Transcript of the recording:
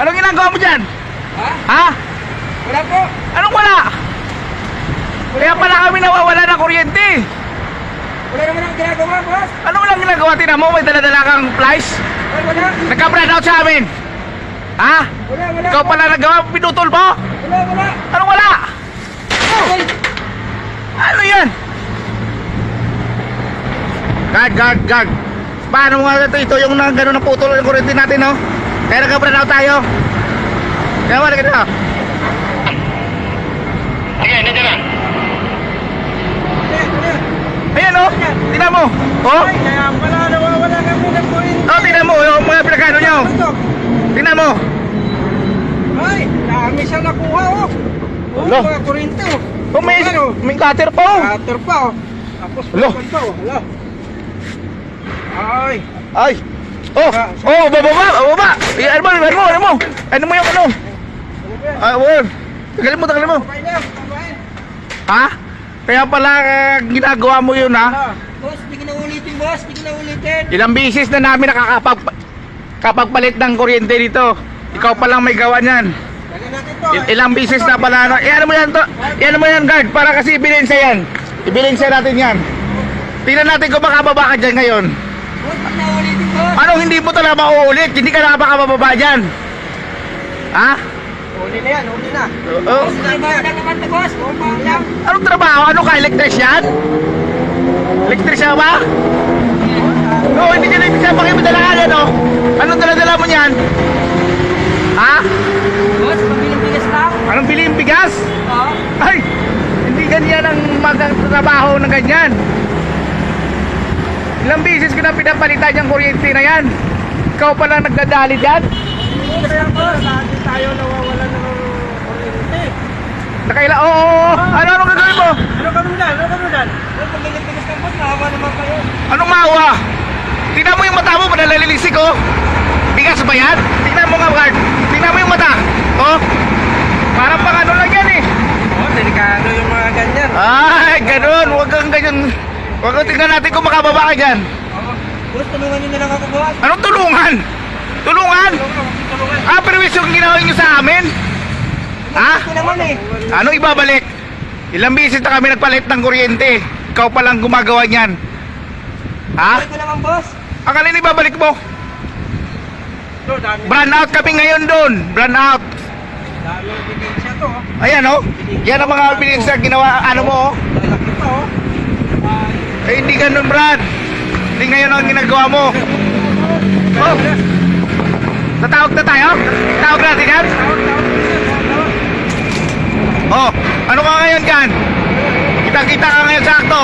Anong ginagawa mo dyan? Ha? Ha? Wala po. Anong wala? Kaya pala kami nawawala ng kuryente. Wala naman ang ginagawa, boss. Ano lang ginagawa? Tingnan mo, may dala-dala kang flies. Ay, wala. Nagka-brownout sa amin. Ha? Wala. Ikaw pala nagawa, pinutol mo? Wala. Anong wala? Ay, Ano yan? Guard. Paano nga ito yung gano'n na putol ng kuryente natin, no? Kaya nagka-brownout tayo. Kaya mo, nagkita. Sige, nandiyan na. Ayan, oh. Tingnan mo. Oh. ay, kaya pala nawawala kami ng kuryente. Oh, tingnan mo. Yung mga pinagkano nyo. Ito. Tingnan mo. Ay, dami siya nakuha, oh. Wala. Mga kuryente, oh. Oh, may cutter pa, oh. Cutter pa, oh. Tapos, Wala. pa, oh. Wala. Ay. Ay. Bababa. Ano mo yung ano? Ay, word. Tagalin mo. Okay na, kabahin. Ha? Kaya pala ginagawa mo yun, ha? Boss, di ko na ulitin, boss. Di ko na ulitin. Ilang bisis na namin nakakapagpalit ng kuryente dito. Ikaw pa lang may gawa niyan. Lagyan natin to. Ilang bisis na pala. Iyan mo yan to. Iyan mo yan, guard. Para kasi ibilensya yan. Ibilensya natin yan. Tingnan natin kung makababa ka dyan ngayon. Boss, di na ulitin, boss. Anong hindi mo talaga mauulit? Hindi ka nakapakababa dyan. Ha? Uli na yan, uli na. Oh. Boss, trabaho na naman to, boss. Compound lang. Anong trabaho? Ano ka? Electrician? Electrician ba? Oo, hindi ka electrician. Bakit mo dalahan yan, oh? Anong dala-dala mo niyan? Ha? Boss, pabiling bigas lang. Anong bili yung bigas? Oo. Ay! Hindi ganyan ang magtrabaho ng ganyan. Ilang bisis ko na pinapalitan yung kuryente na yan. Ikaw pa lang nagdadali dyan? Kaya boss, lagi tayo nawawala ng kuryente. Oo. Anong gagawin mo? Ano kami dyan? Boss, pabiling bigas lang, boss. Mahawa naman kayo. Anong maawa? Tingnan mo yung mata mo, panalalilisik, oh. Bigas ba yan? Tingnan mo nga, guard. Tingnan mo yung mata. Oh. Parang pang ano lang yan, eh. Oh, delikado yung mga ganyan. Ay, ganun. Huwag kang ganyan. Huwag kang tingnan natin kung makababa ka dyan. Boss, tulungan niyo na lang ako, boss. Anong tulungan? Tulungan? Tulungan. Perwisyo yung ginawa nyo sa amin? Ha? Ito naman eh. Ano ibabalik? Ilang bisis na kami nagpalit ng kuryente. Ikaw pa lang gumagawa niyan. Ha? Ito naman, boss. Ang alin ibabalik mo? Ito, dami. Brand out kami ngayon doon. Brand out. Dami yung ebidensya to, oh. Ayan, oh. Yan ang mga bilis na ginawa. Ano mo, oh. Lalaki to, oh. Eh, hindi ganun, Brad. Hindi ngayon ang ginagawa mo. Oh. Tatawag na tayo? Tawag natin yan? Oh. Ano ka ngayon, Kan? Kita-kita ka ngayon sakto.